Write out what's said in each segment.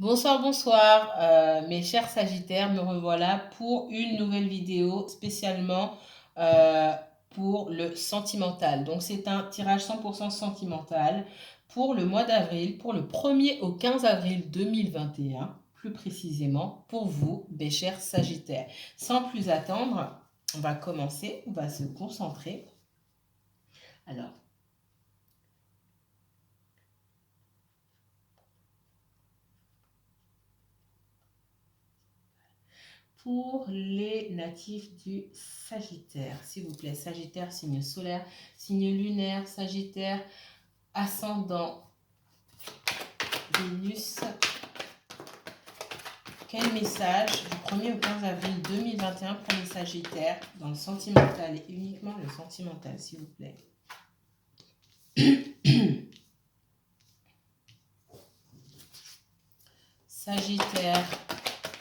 Bonsoir, bonsoir, mes chers Sagittaires, me revoilà pour une nouvelle vidéo spécialement euh, pour le sentimental. Donc c'est un tirage 100% sentimental pour le mois d'avril, pour le 1er au 15 avril 2021, plus précisément pour vous, mes chers Sagittaires. Sans plus attendre, on va commencer, on va se concentrer. Alors, pour les natifs du Sagittaire, s'il vous plaît. Sagittaire, signe solaire, signe lunaire, Sagittaire, ascendant, Vénus. Quel message du 1er au 15 avril 2021 pour les Sagittaires dans le sentimental et uniquement le sentimental, s'il vous plaît. Sagittaire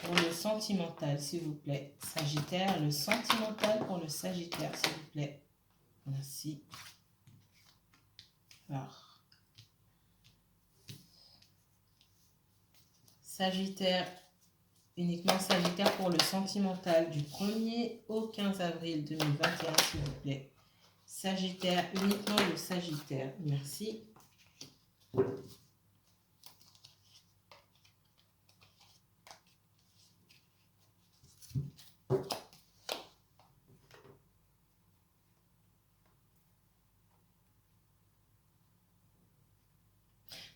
pour le sentimental, s'il vous plaît. Sagittaire, le sentimental pour le Sagittaire, s'il vous plaît. Merci. Alors, Sagittaire, uniquement Sagittaire pour le sentimental du 1er au 15 avril 2021, s'il vous plaît. Sagittaire, uniquement le Sagittaire. Merci.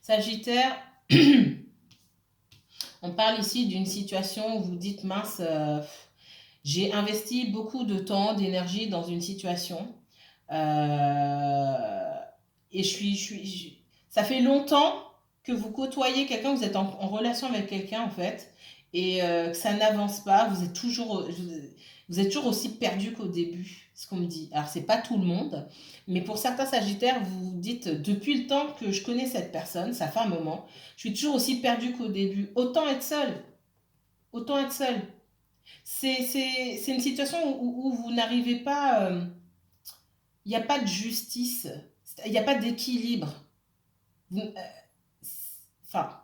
Sagittaire, on parle ici d'une situation où vous dites, mince, j'ai investi beaucoup de temps, d'énergie dans une situation. Et ça fait longtemps que vous côtoyez quelqu'un, vous êtes en relation avec quelqu'un en fait, et que ça n'avance pas, vous êtes toujours aussi perdu qu'au début, ce qu'on me dit. Alors c'est pas tout le monde, mais pour certains Sagittaires, vous vous dites, depuis le temps que je connais cette personne, ça fait un moment, je suis toujours aussi perdu qu'au début. Autant être seul. C'est une situation où vous n'arrivez pas, il n'y a pas de justice, il n'y a pas d'équilibre. Enfin,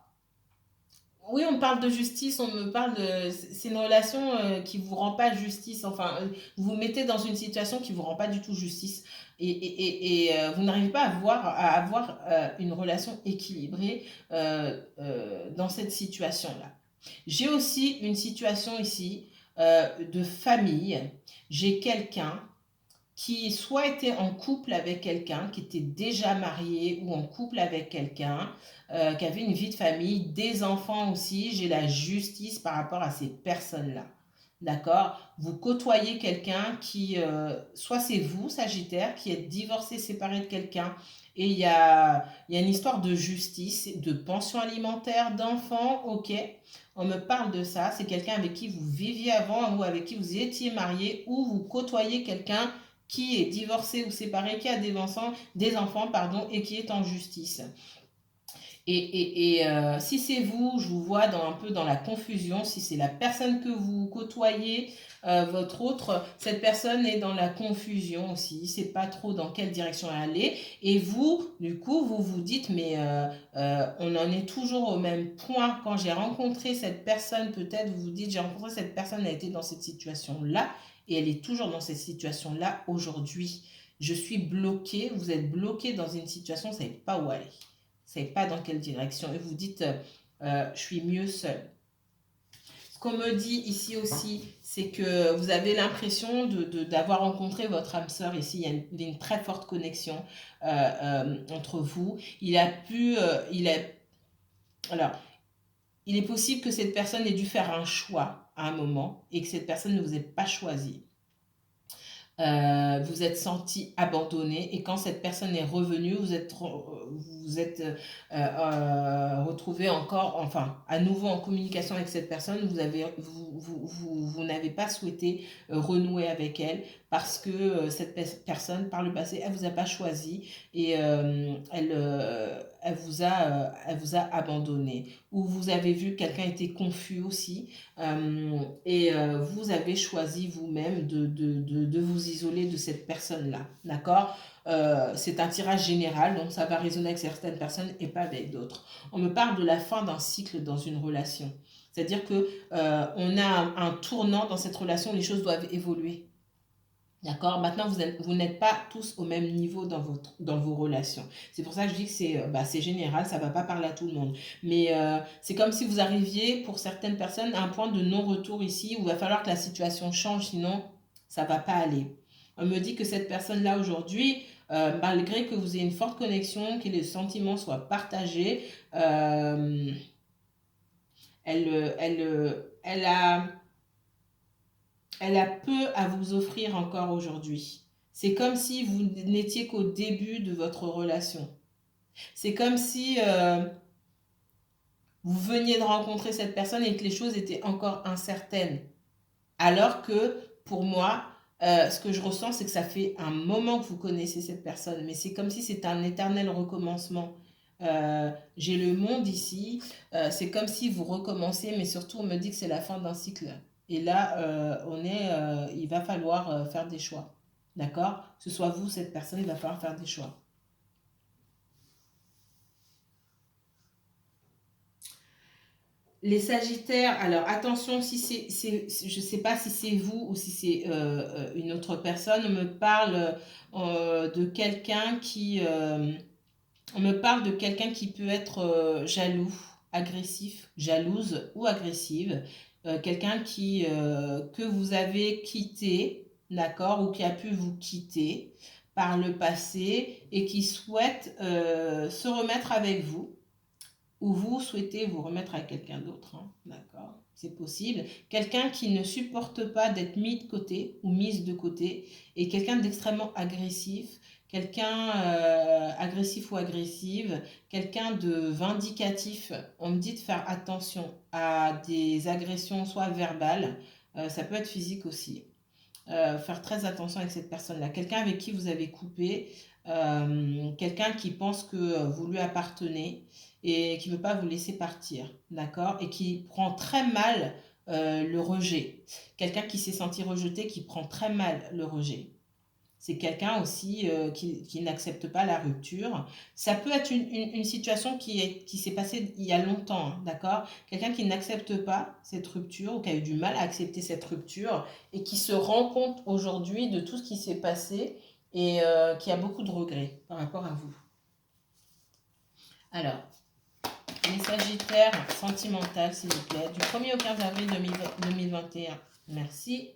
oui, on me parle de justice, on me parle de... C'est une relation qui ne vous rend pas justice. Enfin, vous vous mettez dans une situation qui ne vous rend pas du tout justice. Et vous n'arrivez pas à avoir une relation équilibrée dans cette situation-là. J'ai aussi une situation ici de famille. J'ai quelqu'un qui soit était en couple avec quelqu'un, qui était déjà marié ou en couple avec quelqu'un, qui avait une vie de famille, des enfants aussi, j'ai la justice par rapport à ces personnes-là. D'accord. Vous côtoyez quelqu'un qui, soit c'est vous, Sagittaire, qui êtes divorcé, séparé de quelqu'un, et il y a une histoire de justice, de pension alimentaire, d'enfants, ok. On me parle de ça, c'est quelqu'un avec qui vous viviez avant ou avec qui vous étiez marié ou vous côtoyez quelqu'un qui est divorcé ou séparé, qui a des enfants pardon, et qui est en justice. Si c'est vous, je vous vois un peu dans la confusion. Si c'est la personne que vous côtoyez, votre autre, cette personne est dans la confusion aussi. Il ne sait pas trop dans quelle direction aller. Et vous, du coup, vous vous dites, mais on en est toujours au même point. Quand j'ai rencontré cette personne, peut-être vous vous dites, j'ai rencontré cette personne, elle a été dans cette situation-là et elle est toujours dans cette situation-là aujourd'hui. Je suis bloqué, vous êtes bloqué dans une situation, vous ne savez pas où aller. Vous ne savez pas dans quelle direction. Et vous dites, je suis mieux seul. Ce qu'on me dit ici aussi, c'est que vous avez l'impression d'avoir rencontré votre âme sœur ici. Il y a une très forte connexion entre vous. Alors, il est possible que cette personne ait dû faire un choix à un moment et que cette personne ne vous ait pas choisi. Vous êtes senti abandonné et quand cette personne est revenue, vous êtes retrouvé encore, enfin, à nouveau en communication avec cette personne, vous n'avez pas souhaité renouer avec elle parce que cette personne, par le passé, elle vous a pas choisi et elle vous a abandonné. Ou vous avez vu que quelqu'un était confus aussi. Et vous avez choisi vous-même de vous isoler de cette personne-là. D'accord? C'est un tirage général, donc ça va résonner avec certaines personnes et pas avec d'autres. On me parle de la fin d'un cycle dans une relation. C'est-à-dire que on a un tournant dans cette relation, les choses doivent évoluer. D'accord? Maintenant, vous n'êtes pas tous au même niveau dans vos relations. C'est pour ça que je dis que c'est général, ça ne va pas parler à tout le monde. Mais c'est comme si vous arriviez, pour certaines personnes, à un point de non-retour ici, où il va falloir que la situation change, sinon ça ne va pas aller. On me dit que cette personne-là, aujourd'hui, malgré que vous ayez une forte connexion, que les sentiments soient partagés, elle a peu à vous offrir encore aujourd'hui. C'est comme si vous n'étiez qu'au début de votre relation. C'est comme si vous veniez de rencontrer cette personne et que les choses étaient encore incertaines. Alors que pour moi, ce que je ressens, c'est que ça fait un moment que vous connaissez cette personne, mais c'est comme si c'était un éternel recommencement. J'ai le monde ici, c'est comme si vous recommencez, mais surtout on me dit que c'est la fin d'un cycle. Et là, il va falloir faire des choix. D'accord? Que ce soit vous, cette personne, il va falloir faire des choix. Les Sagittaires, alors attention, si je ne sais pas si c'est vous ou si c'est une autre personne, on me parle de quelqu'un qui peut être jaloux, agressif, jalouse ou agressive, quelqu'un que vous avez quitté, d'accord, ou qui a pu vous quitter par le passé et qui souhaite se remettre avec vous ou vous souhaitez vous remettre à quelqu'un d'autre, hein, d'accord? C'est possible. Quelqu'un qui ne supporte pas d'être mis de côté ou mise de côté et quelqu'un d'extrêmement agressif, quelqu'un agressif ou agressive, quelqu'un de vindicatif. On me dit de faire attention à des agressions soit verbales, ça peut être physique aussi. Faire très attention avec cette personne-là. Quelqu'un avec qui vous avez coupé, quelqu'un qui pense que vous lui appartenez et qui ne veut pas vous laisser partir, d'accord? Et qui prend très mal le rejet. Quelqu'un qui s'est senti rejeté, qui prend très mal le rejet. C'est quelqu'un aussi qui n'accepte pas la rupture. Ça peut être une situation qui s'est passée il y a longtemps, hein, d'accord? Quelqu'un qui n'accepte pas cette rupture ou qui a eu du mal à accepter cette rupture et qui se rend compte aujourd'hui de tout ce qui s'est passé et qui a beaucoup de regrets par rapport à vous. Alors, les Sagittaires sentimentales, s'il vous plaît, du 1er au 15 avril 2021. Merci.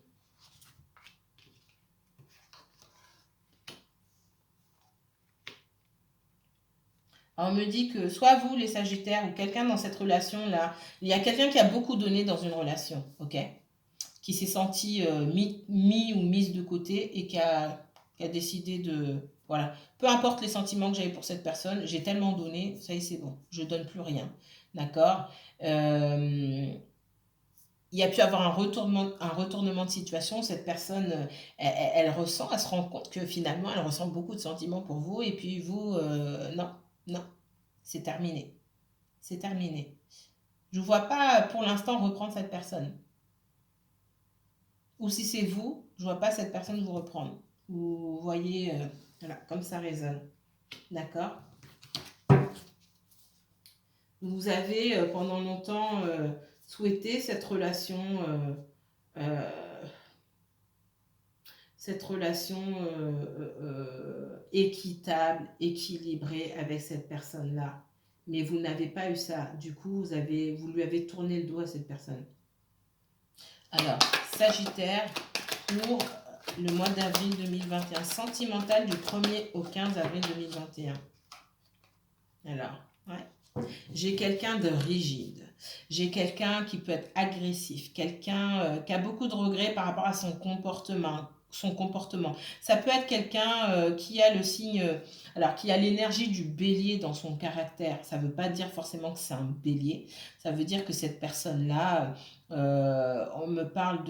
Alors, on me dit que soit vous, les Sagittaires, ou quelqu'un dans cette relation-là, il y a quelqu'un qui a beaucoup donné dans une relation, ok? Qui s'est senti mis ou mise de côté et qui a décidé de... Voilà. Peu importe les sentiments que j'avais pour cette personne, j'ai tellement donné, ça y est, c'est bon, je donne plus rien. D'accord? Il y a pu avoir un retournement de situation. Cette personne, elle ressent, elle se rend compte que finalement, elle ressent beaucoup de sentiments pour vous. Et puis vous, non, non, c'est terminé. C'est terminé. Je ne vois pas pour l'instant reprendre cette personne. Ou si c'est vous, je ne vois pas cette personne vous reprendre. Vous voyez, voilà, comme ça résonne. D'accord? Vous avez pendant longtemps souhaité euh, cette relation équitable, équilibrée avec cette personne-là. Mais vous n'avez pas eu ça. Du coup, vous lui avez tourné le dos à cette personne. Alors, Sagittaire, pour le mois d'avril 2021, sentimental du 1er au 15 avril 2021. Alors, ouais. J'ai quelqu'un de rigide. J'ai quelqu'un qui peut être agressif. Quelqu'un qui a beaucoup de regrets par rapport à son comportement. Ça peut être quelqu'un qui a le signe, alors qui a l'énergie du bélier dans son caractère. Ça ne veut pas dire forcément que c'est un bélier. Ça veut dire que cette personne-là, on me parle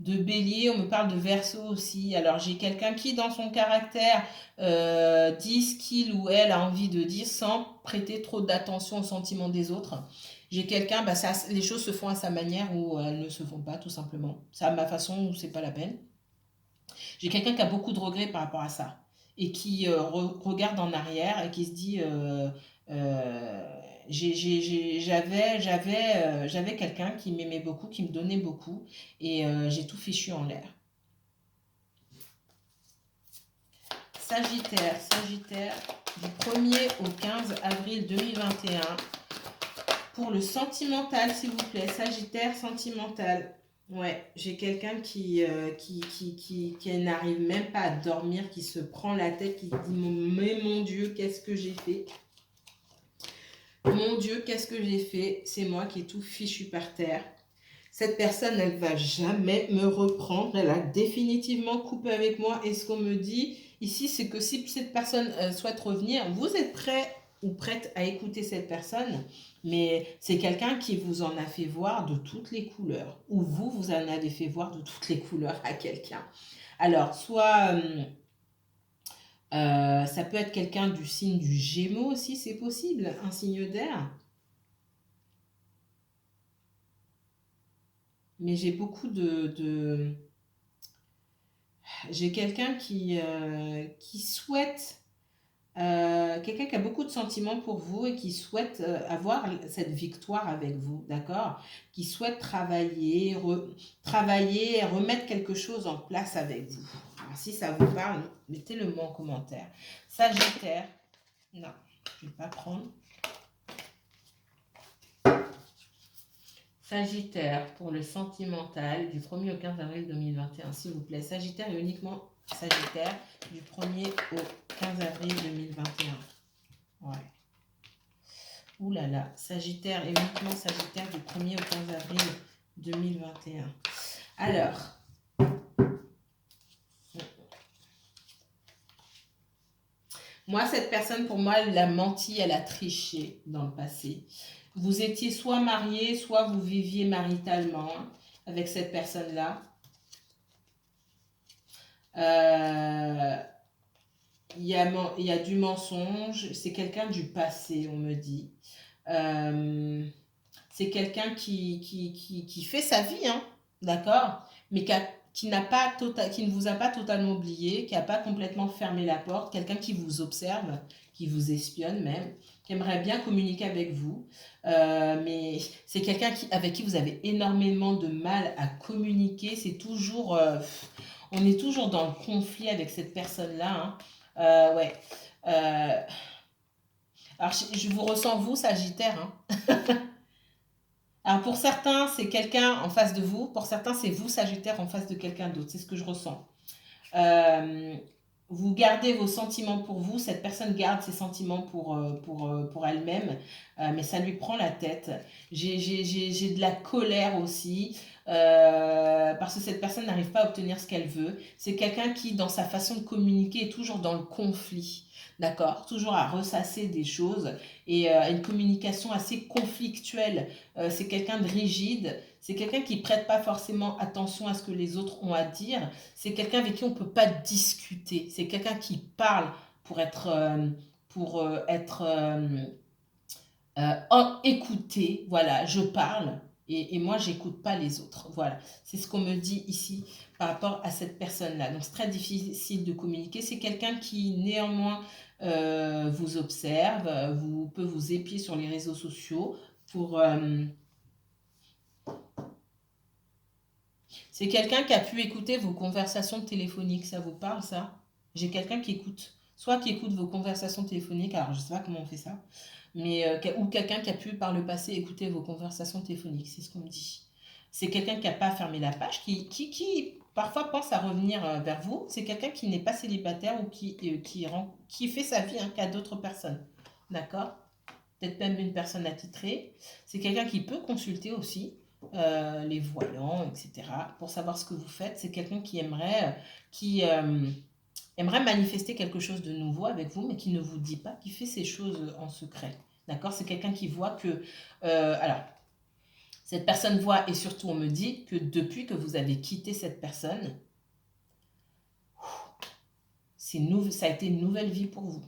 de Bélier, on me parle de Verseau aussi. Alors j'ai quelqu'un qui, dans son caractère, dit ce qu'il ou elle a envie de dire sans prêter trop d'attention aux sentiments des autres. J'ai quelqu'un, bah, les choses se font à sa manière ou elles ne se font pas, tout simplement. C'est à ma façon ou c'est pas la peine. J'ai quelqu'un qui a beaucoup de regrets par rapport à ça et qui regarde en arrière et qui se dit j'avais quelqu'un qui m'aimait beaucoup, qui me donnait beaucoup et j'ai tout fichu en l'air. Sagittaire, Sagittaire, du 1er au 15 avril 2021. Pour le sentimental, s'il vous plaît. Sagittaire, sentimental. Ouais, j'ai quelqu'un qui n'arrive même pas à dormir, qui se prend la tête, qui dit mais mon Dieu, qu'est-ce que j'ai fait? Mon Dieu, qu'est-ce que j'ai fait? C'est moi qui ai tout fichu par terre. Cette personne, elle va jamais me reprendre. Elle a définitivement coupé avec moi. Et ce qu'on me dit ici, c'est que si cette personne souhaite revenir, vous êtes prêt ou prête à écouter cette personne, mais c'est quelqu'un qui vous en a fait voir de toutes les couleurs, ou vous en avez fait voir de toutes les couleurs à quelqu'un. Alors, soit ça peut être quelqu'un du signe du Gémeaux aussi, c'est possible, un signe d'air. Mais j'ai beaucoup j'ai quelqu'un qui souhaite, quelqu'un qui a beaucoup de sentiments pour vous et qui souhaite avoir cette victoire avec vous, d'accord? Qui souhaite travailler, travailler et remettre quelque chose en place avec vous. Alors, si ça vous parle, mettez-le-moi en commentaire. Sagittaire, non, je ne vais pas prendre. Sagittaire, pour le sentimental, du 1er au 15 avril 2021, s'il vous plaît. Sagittaire et uniquement Sagittaire, du 1er au 15 avril 2021. Ouais. Ouh là là, Sagittaire et uniquement Sagittaire, du 1er au 15 avril 2021. Alors, moi, cette personne, pour moi, elle a menti, elle a triché dans le passé. Vous étiez soit marié, soit vous viviez maritalement avec cette personne-là. Il y a du mensonge. C'est quelqu'un du passé, on me dit. C'est quelqu'un qui fait sa vie, hein, d'accord, mais qui ne vous a pas totalement oublié, qui n'a pas complètement fermé la porte, quelqu'un qui vous observe, qui vous espionne même, qui aimerait bien communiquer avec vous, mais c'est quelqu'un avec qui vous avez énormément de mal à communiquer. C'est toujours, on est toujours dans le conflit avec cette personne-là, hein. Ouais. Alors, je vous ressens, vous, Sagittaire, hein. Alors pour certains, c'est quelqu'un en face de vous. Pour certains, c'est vous, Sagittaire, en face de quelqu'un d'autre. C'est ce que je ressens. Vous gardez vos sentiments pour vous. Cette personne garde ses sentiments pour elle-même. Mais ça lui prend la tête. J'ai de la colère aussi. Parce que cette personne n'arrive pas à obtenir ce qu'elle veut. C'est quelqu'un qui, dans sa façon de communiquer, est toujours dans le conflit. D'accord? Toujours à ressasser des choses et une communication assez conflictuelle. C'est quelqu'un de rigide, c'est quelqu'un qui ne prête pas forcément attention à ce que les autres ont à dire, c'est quelqu'un avec qui on ne peut pas discuter, c'est quelqu'un qui parle pour être, écouté. Voilà, je parle. Et moi, j'écoute pas les autres. Voilà, c'est ce qu'on me dit ici par rapport à cette personne-là. Donc, c'est très difficile de communiquer. C'est quelqu'un qui, néanmoins, vous observe, peut vous épier sur les réseaux sociaux pour... c'est quelqu'un qui a pu écouter vos conversations téléphoniques. Ça vous parle, ça? J'ai quelqu'un qui écoute. Soit qui écoute vos conversations téléphoniques, alors je ne sais pas comment on fait ça, mais ou quelqu'un qui a pu par le passé écouter vos conversations téléphoniques, c'est ce qu'on me dit. C'est quelqu'un qui n'a pas fermé la page, qui parfois pense à revenir vers vous. C'est quelqu'un qui n'est pas célibataire ou qui fait sa vie, hein, qu'à d'autres personnes. D'accord? Peut-être même une personne attitrée. C'est quelqu'un qui peut consulter aussi les voyants, etc. pour savoir ce que vous faites. C'est quelqu'un qui aimerait manifester quelque chose de nouveau avec vous, mais qui ne vous dit pas, qui fait ces choses en secret. D'accord? C'est quelqu'un qui voit que... alors, Cette personne voit, et surtout on me dit que depuis que vous avez quitté cette personne, ça a été une nouvelle vie pour vous.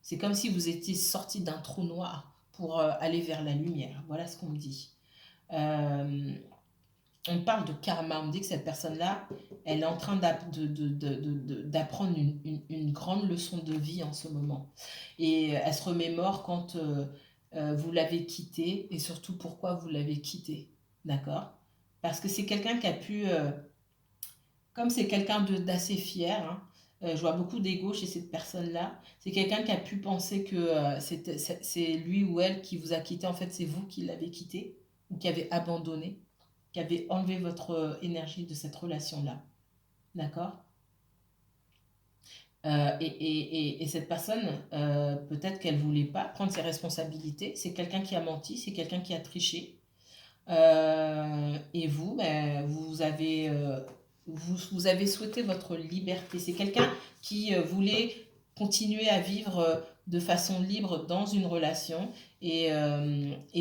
C'est comme si vous étiez sorti d'un trou noir pour aller vers la lumière. Voilà ce qu'on me dit. On parle de karma. On me dit que cette personne-là, elle est en train d'apprendre une grande leçon de vie en ce moment. Et elle se remémore quand vous l'avez quitté et surtout pourquoi vous l'avez quitté. D'accord? Parce que c'est quelqu'un qui a pu, comme c'est quelqu'un d'assez fier, hein, je vois beaucoup d'ego chez cette personne-là. C'est quelqu'un qui a pu penser que c'est lui ou elle qui vous a quitté. En fait, c'est vous qui l'avez quitté ou qui avez abandonné, qui avez enlevé votre énergie de cette relation-là. D'accord? Et cette personne, peut-être qu'elle ne voulait pas prendre ses responsabilités. C'est quelqu'un qui a menti, c'est quelqu'un qui a triché. Et vous, ben, vous avez souhaité votre liberté. C'est quelqu'un qui voulait continuer à vivre de façon libre dans une relation. Et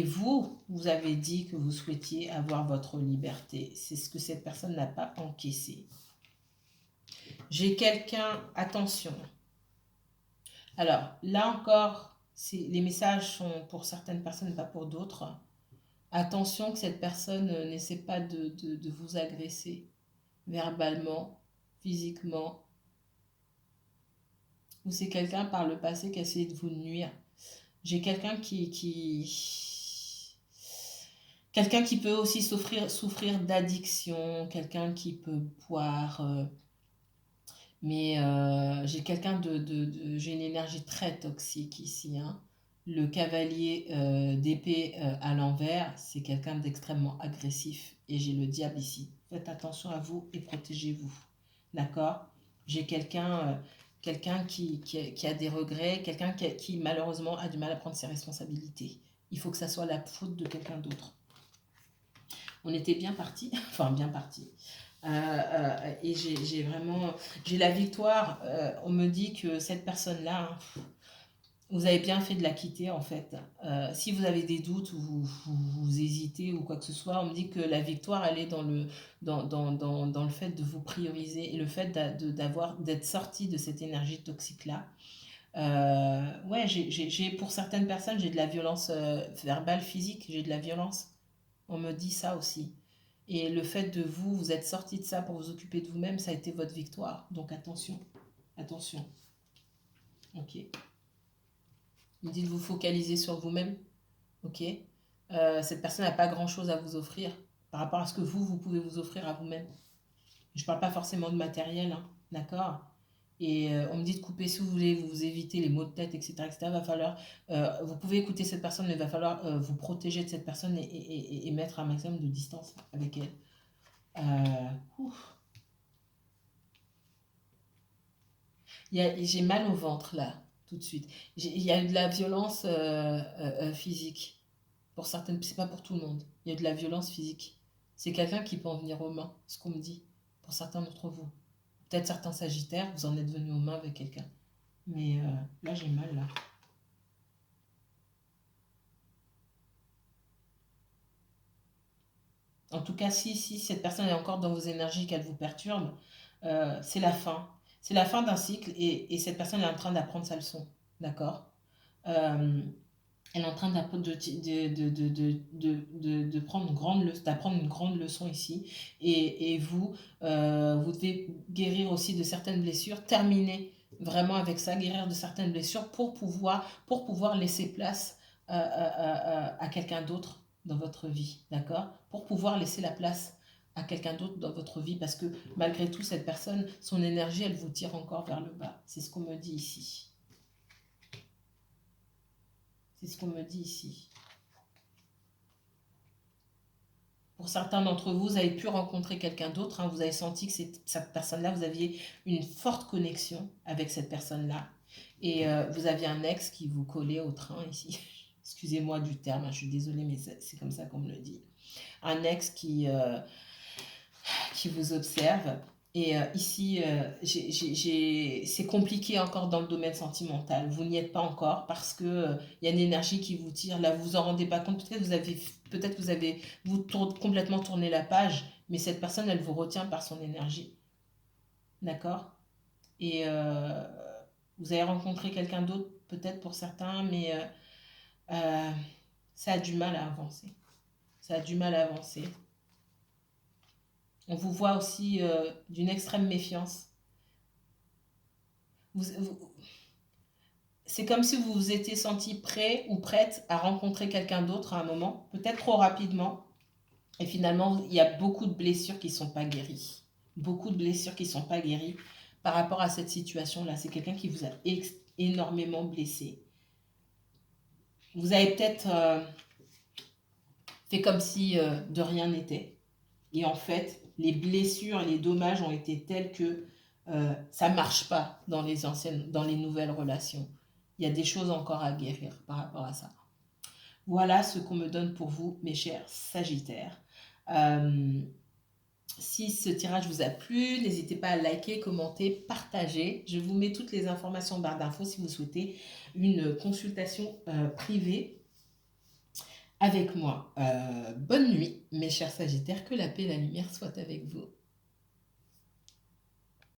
vous avez dit que vous souhaitiez avoir votre liberté. C'est ce que cette personne n'a pas encaissé. J'ai quelqu'un, attention. Alors, là encore, les messages sont pour certaines personnes, pas pour d'autres. Attention que cette personne n'essaie pas de vous agresser verbalement, physiquement. Ou c'est quelqu'un par le passé qui a essayé de vous nuire. J'ai quelqu'un quelqu'un qui peut aussi souffrir d'addiction, quelqu'un qui peut boire. Mais j'ai quelqu'un j'ai une énergie très toxique ici, hein. Le cavalier d'épée à l'envers, c'est quelqu'un d'extrêmement agressif. Et j'ai le diable ici. Faites attention à vous et protégez-vous. D'accord? J'ai quelqu'un qui a des regrets, quelqu'un qui malheureusement a du mal à prendre ses responsabilités. Il faut que ça soit la faute de quelqu'un d'autre. On était bien parti, enfin bien parti. Et j'ai la victoire. On me dit que cette personne-là, vous avez bien fait de la quitter en fait. Si vous avez des doutes ou vous hésitez ou quoi que ce soit, on me dit que la victoire, elle est dans le fait de vous prioriser et le fait d'être sorti de cette énergie toxique-là. Ouais, pour certaines personnes, j'ai de la violence verbale, physique, j'ai de la violence. On me dit ça aussi. Et le fait de vous êtes sorti de ça pour vous occuper de vous-même, ça a été votre victoire. Donc attention, attention. Ok. Il me dit de vous focaliser sur vous-même. Ok. Cette personne n'a pas grand-chose à vous offrir par rapport à ce que vous pouvez vous offrir à vous-même. Je ne parle pas forcément de matériel, hein, d'accord? Et on me dit de couper si vous voulez, vous éviter les maux de tête, etc. etc. Va falloir, vous pouvez écouter cette personne, mais il va falloir vous protéger de cette personne et mettre un maximum de distance avec elle. J'ai mal au ventre là, tout de suite. Il y a eu de la violence physique. Pour certaines, c'est pas pour tout le monde. Il y a de la violence physique. C'est quelqu'un qui peut en venir aux mains, ce qu'on me dit. Pour certains d'entre vous. Peut-être certains sagittaires, vous en êtes venus aux mains avec quelqu'un. Mais là, j'ai mal là. En tout cas, si cette personne est encore dans vos énergies, qu'elle vous perturbe, c'est la fin. C'est la fin d'un cycle et cette personne est en train d'apprendre sa leçon. D'accord? Elle est en train d'apprendre d'apprendre une grande leçon ici. Et vous, vous devez guérir aussi de certaines blessures, terminer vraiment avec ça, guérir de certaines blessures pour pouvoir laisser place à quelqu'un d'autre dans votre vie, d'accord? Pour pouvoir laisser la place à quelqu'un d'autre dans votre vie, parce que malgré tout, cette personne, son énergie, elle vous tire encore vers le bas. C'est ce qu'on me dit ici. C'est ce qu'on me dit ici. Pour certains d'entre vous, vous avez pu rencontrer quelqu'un d'autre, hein, vous avez senti que cette personne-là, vous aviez une forte connexion avec cette personne-là. Et vous aviez un ex qui vous collait au train ici. Excusez-moi du terme, hein, je suis désolée, mais c'est comme ça qu'on me le dit. Un ex qui vous observe Et ici, c'est compliqué encore dans le domaine sentimental. Vous n'y êtes pas encore parce que il y a une énergie qui vous tire. Là, vous vous en rendez pas compte. Peut-être vous avez complètement tourné la page, mais cette personne, elle vous retient par son énergie. D'accord? Et vous avez rencontré quelqu'un d'autre, peut-être pour certains, mais euh, ça a du mal à avancer. Ça a du mal à avancer. On vous voit aussi d'une extrême méfiance. Vous, c'est comme si vous vous étiez senti prêt ou prête à rencontrer quelqu'un d'autre à un moment, peut-être trop rapidement. Et finalement, il y a beaucoup de blessures qui ne sont pas guéries. Beaucoup de blessures qui ne sont pas guéries par rapport à cette situation-là. C'est quelqu'un qui vous a énormément blessé. Vous avez peut-être fait comme si de rien n'était. Et en fait, les blessures et les dommages ont été tels que ça ne marche pas dans dans les nouvelles relations. Il y a des choses encore à guérir par rapport à ça. Voilà ce qu'on me donne pour vous, mes chers Sagittaires. Euh, si ce tirage vous a plu, n'hésitez pas à liker, commenter, partager. Je vous mets toutes les informations en barre d'infos si vous souhaitez une consultation privée avec moi. Bonne nuit, mes chers Sagittaires, que la paix et la lumière soient avec vous.